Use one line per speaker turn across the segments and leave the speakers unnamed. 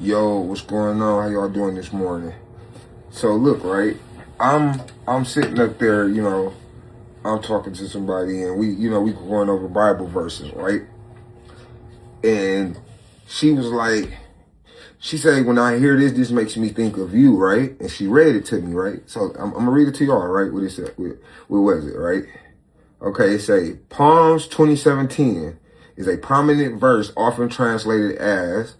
Yo, what's going on? How y'all doing this morning? So look, right? I'm sitting up there, I'm talking to somebody and we going over Bible verses, right? And she was like, she said, when I hear this makes me think of you, right? And she read it to me, right? So I'm gonna read it to y'all, right? What it said, what was it, right? Okay, it say, Psalms 27:10 is a prominent verse often translated as,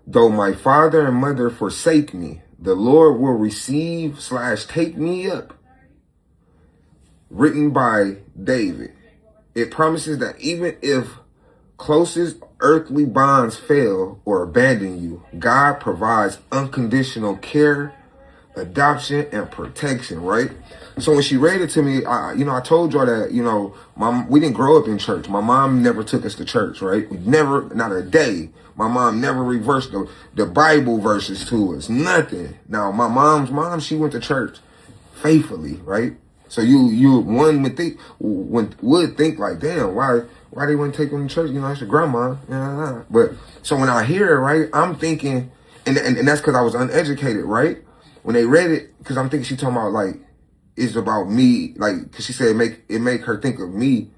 though my father and mother forsake me, the Lord will receive/take me up. Written by David. It promises that even if closest earthly bonds fail or abandon you, God provides unconditional care, adoption, and protection, right? So when she read it to me, I told y'all that, we didn't grow up in church. My mom never took us to church, right? We never, not a day. My mom never reversed the Bible verses to us, nothing. Now, my mom's mom, she went to church faithfully, right? So one would think like, damn, why they wouldn't take them to church? It's your grandma. But so when I hear it, right, I'm thinking, and that's because I was uneducated, right? When they read it, because I'm thinking she talking about like, it's about me, like, because she said it make her think of me.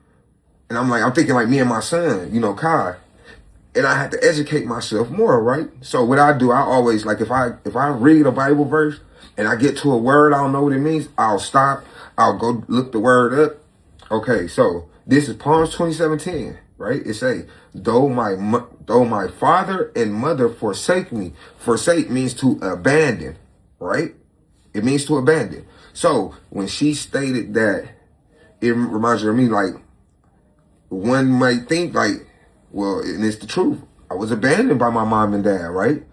And I'm thinking like me and my son, Kai. And I had to educate myself more, right? So what I do, I always, like, if I read a Bible verse and I get to a word, I don't know what it means, I'll stop. I'll go look the word up. Okay, so this is Psalms 27:10, right? It say, though my father and mother forsake me. Forsake means to abandon, right? It means to abandon. So when she stated that, it reminds you of me, like, one might think like, well, and it's the truth. I was abandoned by my mom and dad, right?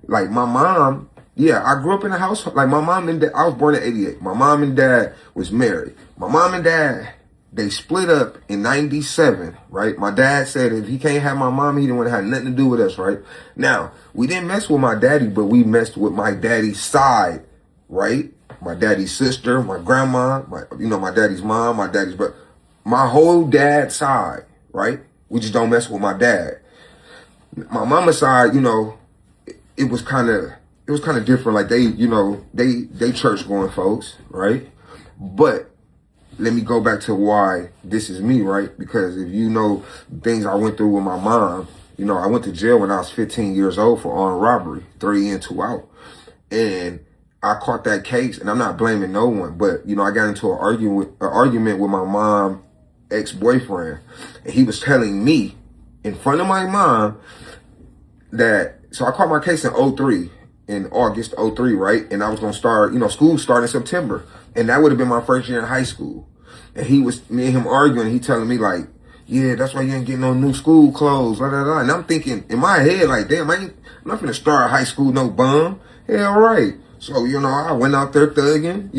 Like my mom, yeah, I grew up in a house, like my mom and dad, I was born in 88. My mom and dad was married. My mom and dad, they split up in 97, right? My dad said if he can't have my mom, he didn't want to have nothing to do with us, right? Now, we didn't mess with my daddy, but we messed with my daddy's side, right? My daddy's sister, my grandma, my daddy's mom, but my whole dad's side, right? We just don't mess with my dad. My mama's side, it was kind of different. Like they church going folks, right? But let me go back to why this is me, right? Because if you know things I went through with my mom, I went to jail when I was 15 years old for armed robbery, 3 in, 2 out. And I caught that case, and I'm not blaming no one, but I got into an argument with my mom ex-boyfriend, and he was telling me in front of my mom that, so I caught my case in August 03, right? And I was going to start, school started in September, and that would have been my first year in high school. And me and him arguing, he telling me like, yeah, that's why you ain't getting no new school clothes, blah, blah, blah. And I'm thinking in my head like, damn, I'm not finna start high school no bum. Hell right. So, I went out there thugging,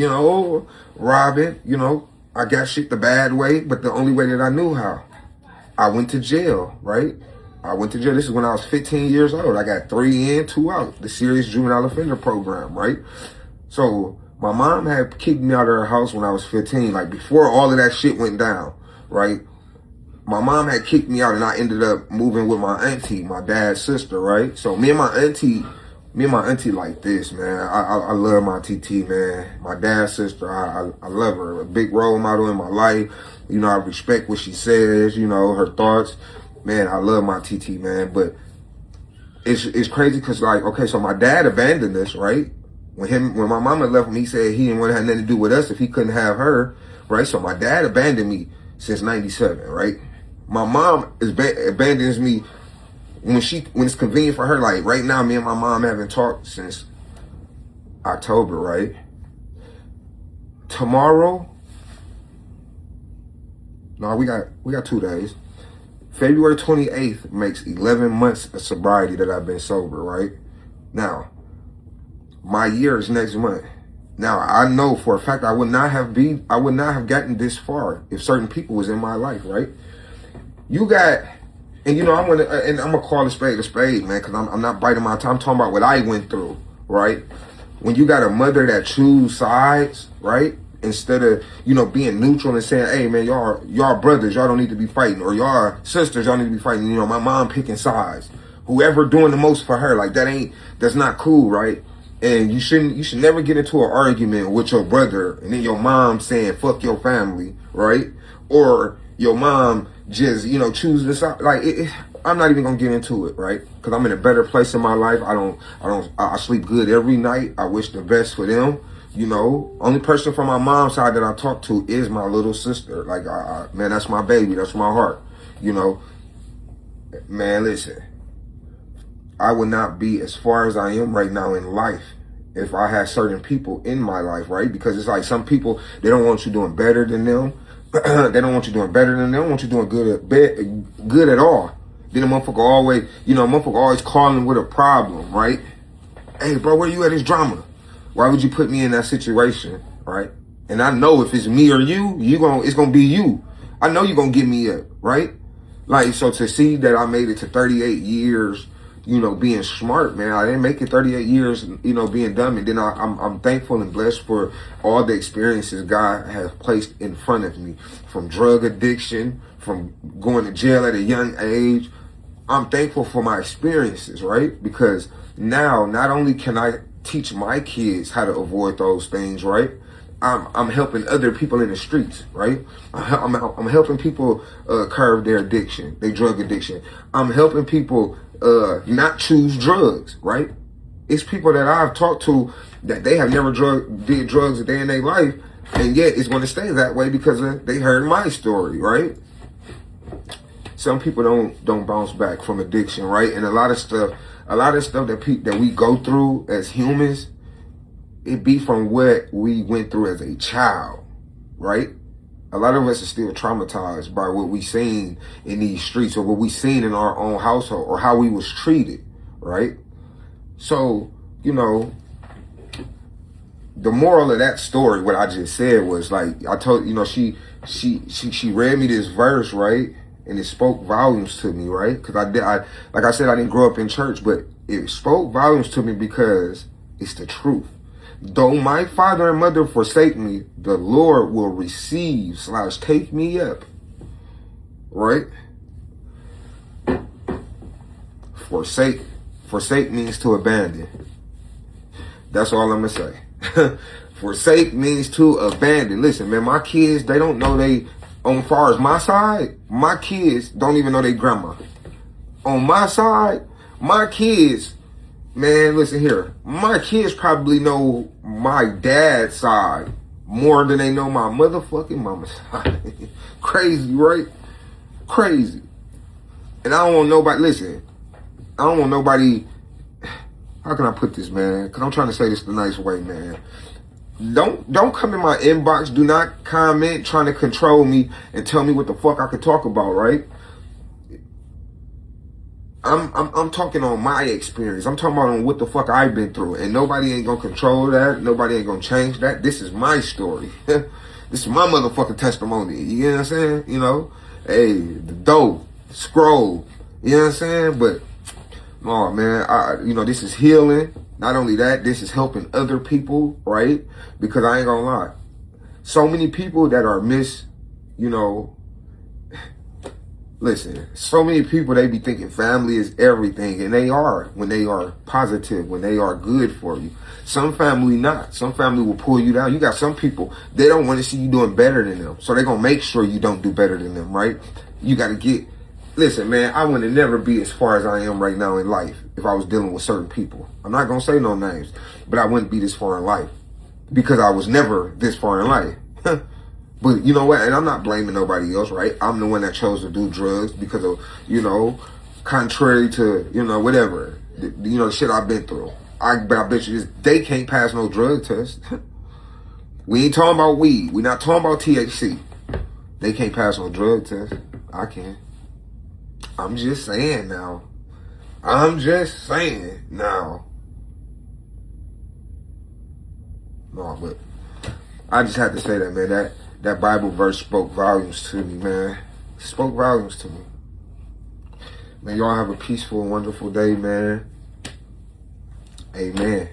robbing, I got shit the bad way, but the only way that I knew how. I went to jail, right? I went to jail. This is when I was 15 years old. I got 3 in, 2 out, the serious juvenile offender program, right? So my mom had kicked me out of her house when I was 15, like before all of that shit went down, right? My mom had kicked me out and I ended up moving with my auntie, my dad's sister, right? So me and my auntie like this, man. I love my TT, man. My dad's sister, I love her. A big role model in my life. I respect what she says, her thoughts. Man, I love my TT, man. But it's crazy because, like, okay, so my dad abandoned us, right? When my mama left him, he said he didn't want to have nothing to do with us if he couldn't have her, right? So my dad abandoned me since 97, right? My mom abandons me when it's convenient for her. Like right now, me and my mom haven't talked since October, right? Tomorrow, no, we got 2 days. February 28th makes 11 months of sobriety that I've been sober, right? Now, my year is next month. Now, I know for a fact I would not have gotten this far if certain people was in my life, right? You got, and I'm gonna call a spade, man, because I'm not biting my tongue. I'm talking about what I went through, right? When you got a mother that choose sides, right? Instead of, being neutral and saying, hey, man, y'all brothers, y'all don't need to be fighting, or y'all sisters, y'all need to be fighting. My mom picking sides, whoever doing the most for her. Like that's not cool, right? And you should never get into an argument with your brother and then your mom saying fuck your family, right? Or your mom just, choose this out. Like I'm not even gonna get into it, right? Because I'm in a better place in my life. I sleep good every night. I wish the best for them. Only person from my mom's side that I talk to is my little sister. Like, man, that's my baby. That's my heart. Man, listen, I would not be as far as I am right now in life if I had certain people in my life, right? Because it's like some people, they don't want you doing better than them. They don't want you doing better than them. They don't want you doing good at all. Then the motherfucker always calling with a problem, right? Hey, bro, where you at this drama? Why would you put me in that situation, right? And I know if it's me or you, it's gonna be you. I know you're gonna get me up, right? Like, so to see that I made it to 38 years, being smart, man. I didn't make it 38 years, being dumb. And then I'm thankful and blessed for all the experiences God has placed in front of me. From drug addiction, from going to jail at a young age. I'm thankful for my experiences, right? Because now, not only can I teach my kids how to avoid those things, right? I'm helping other people in the streets, right? I'm helping people curb their addiction, their drug addiction. I'm helping people not choose drugs, right? It's people that I've talked to that they have never did drugs a day in their life, and yet it's going to stay that way because they heard my story, right? Some people don't bounce back from addiction, right? And a lot of stuff that we go through as humans, it be from what we went through as a child, right? A lot of us are still traumatized by what we seen in these streets or what we seen in our own household or how we was treated, right? So, the moral of that story, what I just said was like, I told, she read me this verse, right? And it spoke volumes to me, right? Because like I said, I didn't grow up in church, but it spoke volumes to me because it's the truth. Though my father and mother forsake me, the Lord will receive/take me up. Right? Forsake. Forsake means to abandon. That's all I'm going to say. Forsake means to abandon. Listen, man, my kids, they don't know on far as my side, my kids don't even know their grandma. On my side, my kids, man, listen here. My kids probably know my dad's side more than they know my motherfucking mama's side. Crazy, right? Crazy. And I don't want nobody, listen, I don't want nobody, how can I put this, man? Because I'm trying to say this the nice way, man. Don't come in my inbox. Do not comment trying to control me and tell me what the fuck I could talk about, right? I'm talking on my experience. I'm talking about on what the fuck I've been through. And nobody ain't gonna control that. Nobody ain't gonna change that. This is my story. This is my motherfucking testimony. You know what I'm saying? Hey, the dope, scroll. You know what I'm saying? But, oh man, this is healing. Not only that, this is helping other people, right? Because I ain't gonna lie. So many people that are listen, so many people, they be thinking family is everything. And they are, when they are positive, when they are good for you. Some family not. Some family will pull you down. You got some people, they don't want to see you doing better than them. So they're going to make sure you don't do better than them, right? You got to listen, man, I would never be as far as I am right now in life if I was dealing with certain people. I'm not going to say no names, but I wouldn't be this far in life because I was never this far in life. But you know what? And I'm not blaming nobody else, right? I'm the one that chose to do drugs because of, contrary to, whatever, the shit I've been through. But I bet you they can't pass no drug test. We ain't talking about weed. We're not talking about THC. They can't pass no drug test. I can. I'm just saying now. No, but I just had to say that, man. That Bible verse spoke volumes to me, man. It spoke volumes to me. Man, y'all have a peaceful and wonderful day, man. Amen.